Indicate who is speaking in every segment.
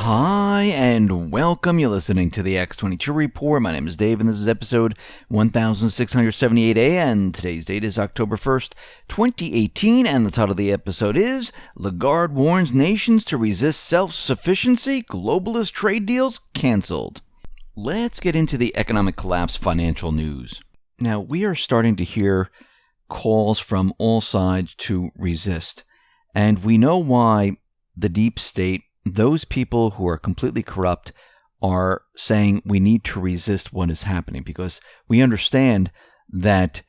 Speaker 1: Hi and welcome. You're listening to the X22 Report. My name is Dave and this is episode 1678A and today's date is October 1st, 2018 and the title of the episode is Lagarde warns nations to resist self-sufficiency, globalist trade deals canceled. Let's get into the economic collapse financial news. Now, we are starting to hear calls from all sides to resist, and we know why the deep state, those people who are completely corrupt, are saying we need to resist what is happening because we understand that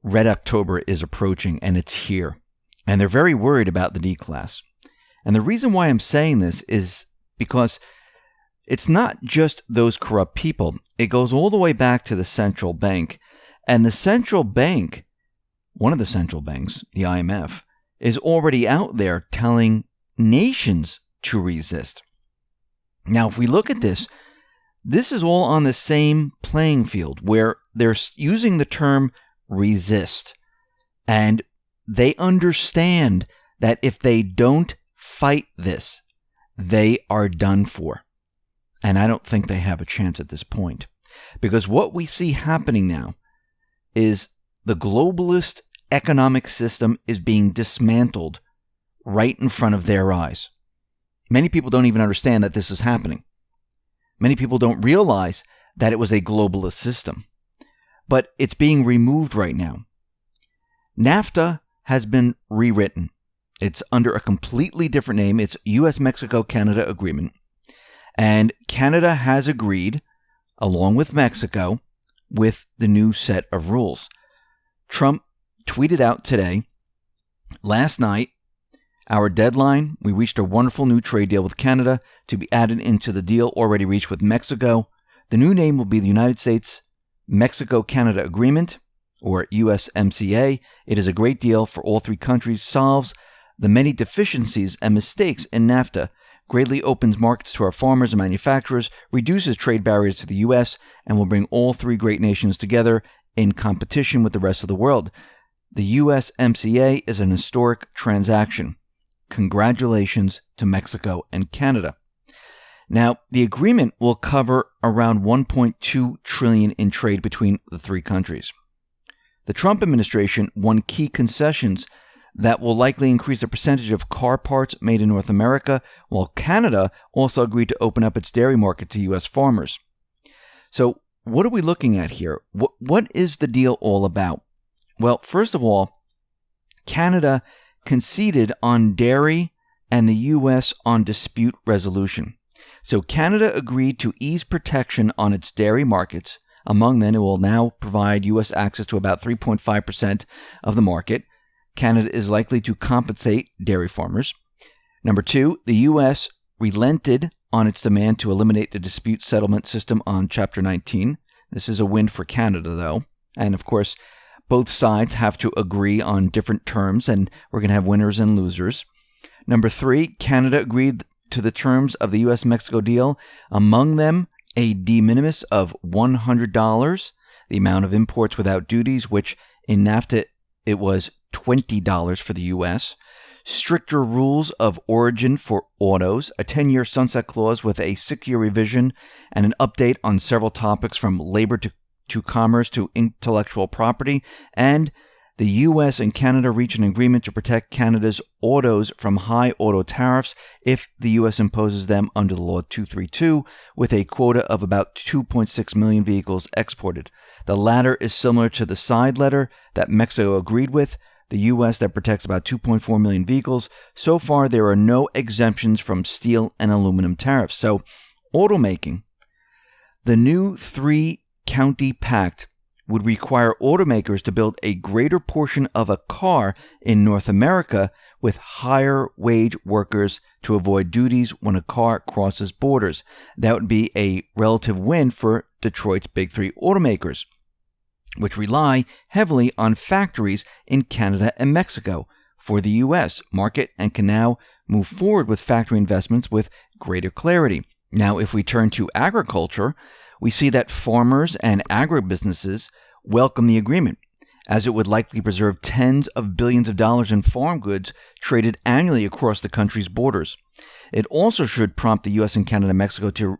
Speaker 1: Red October is approaching and it's here. And they're very worried about the D-class. And the reason why I'm saying this is because it's not just those corrupt people. It goes all the way back to the central bank. And the central bank, one of the central banks, the IMF, is already out there telling nations to resist. Now, if we look at this is all on the same playing field where they're using the term resist. And they understand that if they don't fight this, they are done for. And I don't think they have a chance at this point. Because what we see happening now is the globalist economic system is being dismantled right in front of their eyes. Many people don't even understand that this is happening. Many people don't realize that it was a globalist system. But it's being removed right now. NAFTA has been rewritten. It's under a completely different name. It's U.S.-Mexico-Canada Agreement. And Canada has agreed, along with Mexico, with the new set of rules. Trump tweeted out today, last night, our deadline, we reached a wonderful new trade deal with Canada to be added into the deal already reached with Mexico. The new name will be the United States-Mexico-Canada Agreement, or USMCA. It is a great deal for all three countries, solves the many deficiencies and mistakes in NAFTA, greatly opens markets to our farmers and manufacturers, reduces trade barriers to the U.S., and will bring all three great nations together in competition with the rest of the world. The USMCA is an historic transaction. Congratulations to Mexico and Canada. Now, the agreement will cover around $1.2 trillion in trade between the three countries. The Trump administration won key concessions that will likely increase the percentage of car parts made in North America, while Canada also agreed to open up its dairy market to U.S. farmers. So, what are we looking at here? What is the deal all about? Well, first of all, Canada conceded on dairy and the U.S. on dispute resolution. So Canada agreed to ease protection on its dairy markets. Among them, it will now provide U.S. access to about 3.5% of the market. Canada is likely to compensate dairy farmers. Number two, the U.S. relented on its demand to eliminate the dispute settlement system on Chapter 19. This is a win for Canada, though. And of course, both sides have to agree on different terms, and we're going to have winners and losers. Number three, Canada agreed to the terms of the U.S.-Mexico deal. Among them, a de minimis of $100, the amount of imports without duties, which in NAFTA it was $20 for the U.S., stricter rules of origin for autos, a 10-year sunset clause with a 6-year revision, and an update on several topics from labor to commerce to intellectual property, and the U.S. and Canada reach an agreement to protect Canada's autos from high auto tariffs if the U.S. imposes them under the Law 232, with a quota of about 2.6 million vehicles exported. The latter is similar to the side letter that Mexico agreed with, the U.S. that protects about 2.4 million vehicles. So far, there are no exemptions from steel and aluminum tariffs. So, automaking. The new three-county pact would require automakers to build a greater portion of a car in North America with higher wage workers to avoid duties when a car crosses borders. That would be a relative win for Detroit's big three automakers, which rely heavily on factories in Canada and Mexico for the U.S. market and can now move forward with factory investments with greater clarity. Now, if we turn to agriculture, we see that farmers and agribusinesses welcome the agreement. as it would likely preserve tens of billions of dollars in farm goods traded annually across the country's borders. It also should prompt the U.S. and Canada and Mexico to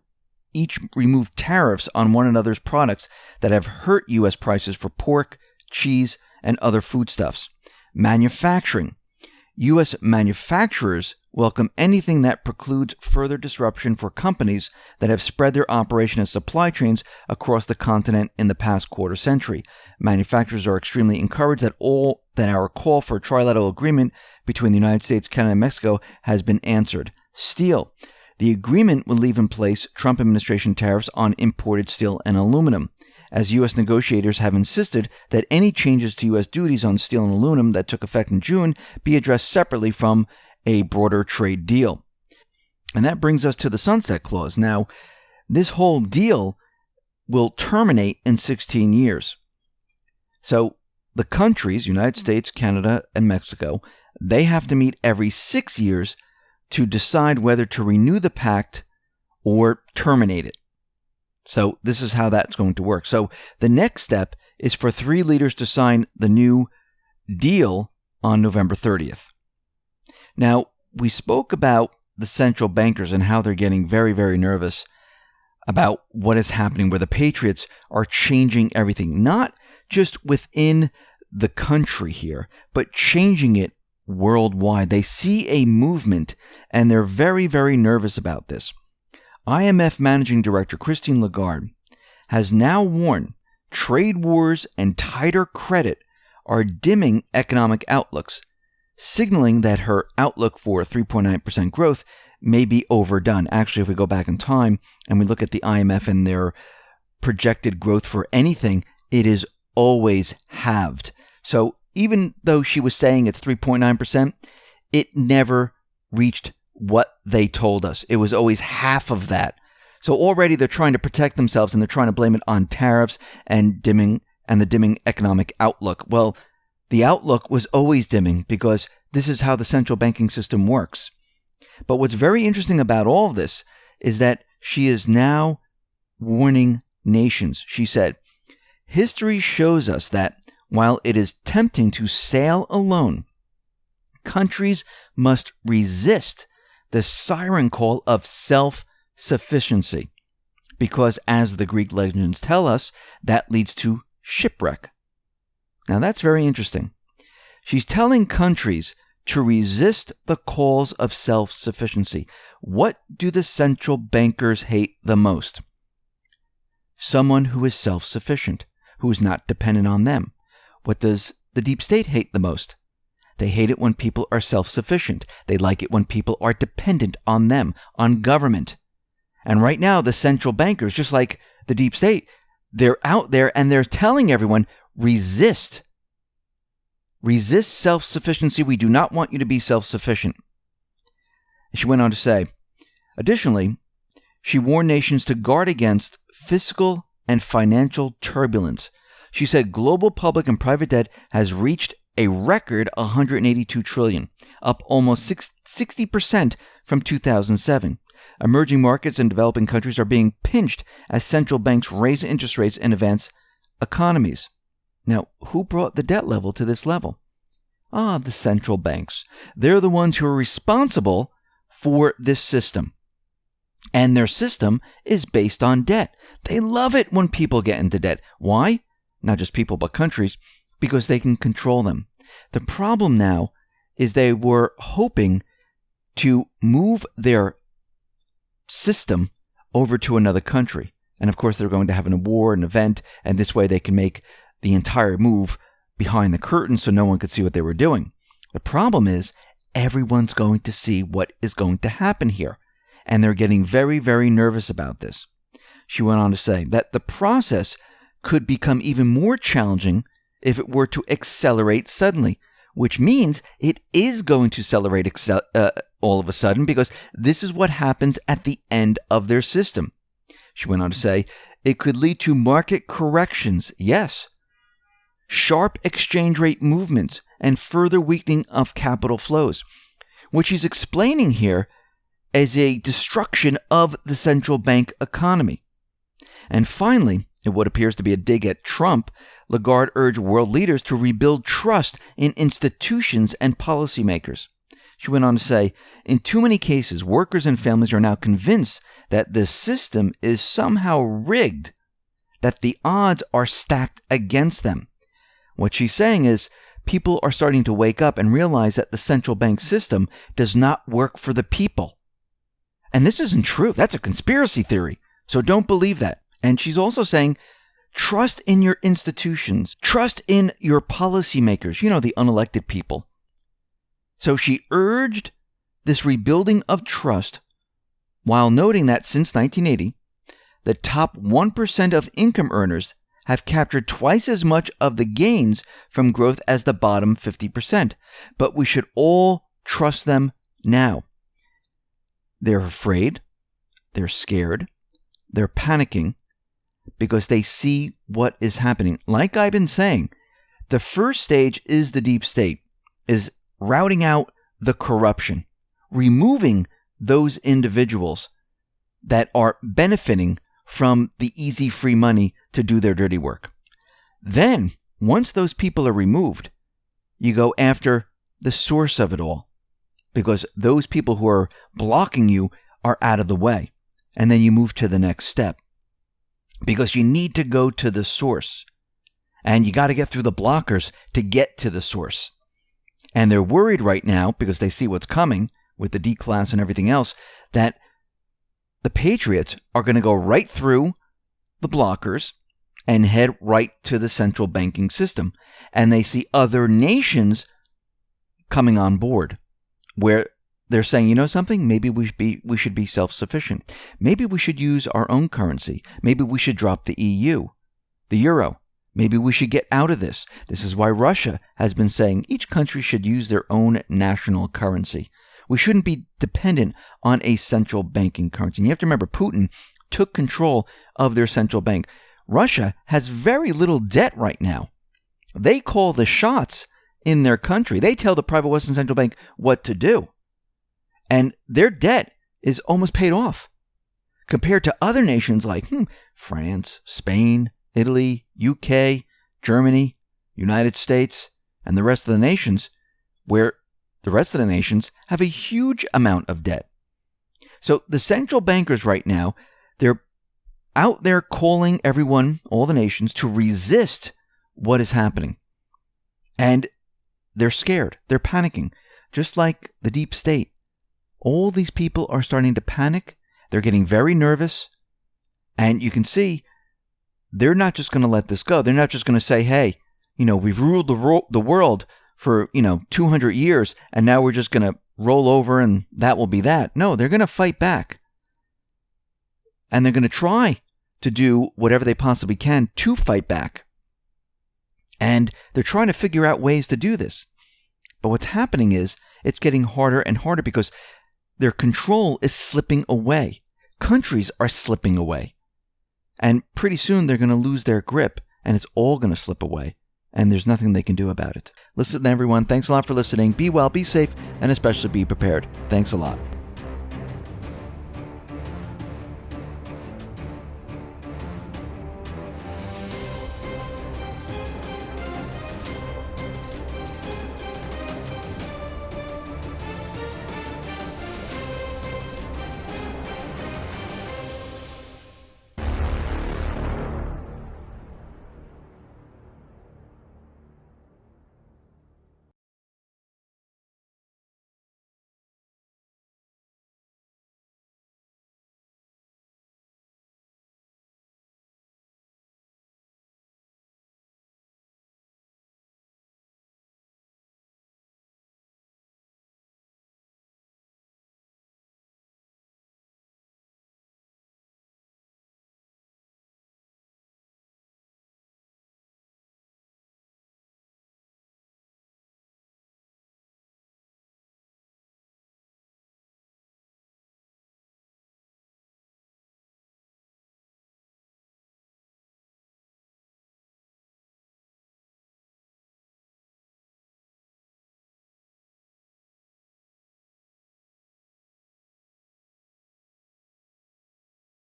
Speaker 1: each remove tariffs on one another's products that have hurt U.S. prices for pork, cheese, and other foodstuffs. Manufacturing. U.S. manufacturers welcome anything that precludes further disruption for companies that have spread their operation and supply chains across the continent in the past quarter century. Manufacturers are extremely encouraged that our call for a trilateral agreement between the United States, Canada, and Mexico has been answered. Steel. The agreement will leave in place Trump administration tariffs on imported steel and aluminum, as U.S. negotiators have insisted that any changes to U.S. duties on steel and aluminum that took effect in June be addressed separately from a broader trade deal. And that brings us to the sunset clause. Now, this whole deal will terminate in 16 years. So the countries, United States, Canada, and Mexico, they have to meet every 6 years to decide whether to renew the pact or terminate it. So this is how that's going to work. So the next step is for 3 leaders to sign the new deal on November 30th. Now, we spoke about the central bankers and how they're getting very, very nervous about what is happening, where the patriots are changing everything, not just within the country here, but changing it worldwide. They see a movement and they're very, very nervous about this. IMF Managing Director Christine Lagarde has now warned trade wars and tighter credit are dimming economic outlooks, signaling that her outlook for 3.9% growth may be overdone. Actually, if we go back in time and we look at the IMF and their projected growth for anything, it is always halved. So even though she was saying it's 3.9%, it never reached what they told us. It was always half of that. So already they're trying to protect themselves and they're trying to blame it on tariffs and the dimming economic outlook. Well, the outlook was always dimming because this is how the central banking system works. But what's very interesting about all of this is that she is now warning nations. She said, "History shows us that while it is tempting to sail alone, countries must resist the siren call of self-sufficiency, because as the Greek legends tell us, that leads to shipwreck." Now that's very interesting. She's telling countries to resist the calls of self-sufficiency. What do the central bankers hate the most? Someone who is self-sufficient, who is not dependent on them. What does the deep state hate the most? They hate it when people are self-sufficient. They like it when people are dependent on them, on government. And right now, the central bankers, just like the deep state, they're out there and they're telling everyone, resist. Resist self-sufficiency. We do not want you to be self-sufficient. She went on to say, additionally, she warned nations to guard against fiscal and financial turbulence. She said global public and private debt has reached a record $182 trillion, up almost 60% from 2007. Emerging markets and developing countries are being pinched as central banks raise interest rates and advance economies. Now, who brought the debt level to this level? The central banks. They're the ones who are responsible for this system. And their system is based on debt. They love it when people get into debt. Why? Not just people, but countries, because they can control them. The problem now is they were hoping to move their system over to another country. And of course, they're going to have an war, an event, and this way they can make the entire move behind the curtain so no one could see what they were doing. The problem is everyone's going to see what is going to happen here. And they're getting very, very nervous about this. She went on to say that the process could become even more challenging if it were to accelerate suddenly, which means it is going to accelerate all of a sudden, because this is what happens at the end of their system. She went on to say it could lead to market corrections, yes, sharp exchange rate movements, and further weakening of capital flows. What she's explaining here is a destruction of the central bank economy. And finally, In what appears to be a dig at Trump, Lagarde urged world leaders to rebuild trust in institutions and policymakers. She went on to say, in too many cases, workers and families are now convinced that the system is somehow rigged, that the odds are stacked against them. What she's saying is, people are starting to wake up and realize that the central bank system does not work for the people. And this isn't true. That's a conspiracy theory. So don't believe that. And she's also saying, trust in your institutions. Trust in your policymakers, the unelected people. So she urged this rebuilding of trust while noting that since 1980, the top 1% of income earners have captured twice as much of the gains from growth as the bottom 50%. But we should all trust them now. They're afraid, they're scared, they're panicking because they see what is happening. Like I've been saying, the first stage is the deep state, is routing out the corruption, removing those individuals that are benefiting from the easy free money to do their dirty work. Then, once those people are removed, you go after the source of it all, because those people who are blocking you are out of the way. And then you move to the next step, because you need to go to the source. And you got to get through the blockers to get to the source. And they're worried right now, because they see what's coming with the D-class and everything else, that the patriots are going to go right through the blockers and head right to the central banking system. And they see other nations coming on board where they're saying, you know something, maybe we should be self-sufficient. Maybe we should use our own currency. Maybe we should drop the EU, the euro. Maybe we should get out of this. This is why Russia has been saying each country should use their own national currency. We shouldn't be dependent on a central banking currency. And you have to remember, Putin took control of their central bank. Russia has very little debt right now. They call the shots in their country. They tell the private Western Central Bank what to do. And their debt is almost paid off compared to other nations like France, Spain, Italy, UK, Germany, United States, and the rest of the nations, where the rest of the nations have a huge amount of debt. So the central bankers right now, they're out there calling everyone, all the nations, to resist what is happening. And they're scared. They're panicking. Just like the deep state. All these people are starting to panic. They're getting very nervous. And you can see they're not just going to let this go. They're not just going to say, hey, we've ruled the world for, 200 years, and now we're just going to roll over and that will be that. No, they're going to fight back. And they're going to try to do whatever they possibly can to fight back. And they're trying to figure out ways to do this. But what's happening is it's getting harder and harder because their control is slipping away. Countries are slipping away. And pretty soon they're going to lose their grip and it's all going to slip away. And there's nothing they can do about it. Listen, everyone. Thanks a lot for listening. Be well, be safe, and especially be prepared. Thanks a lot.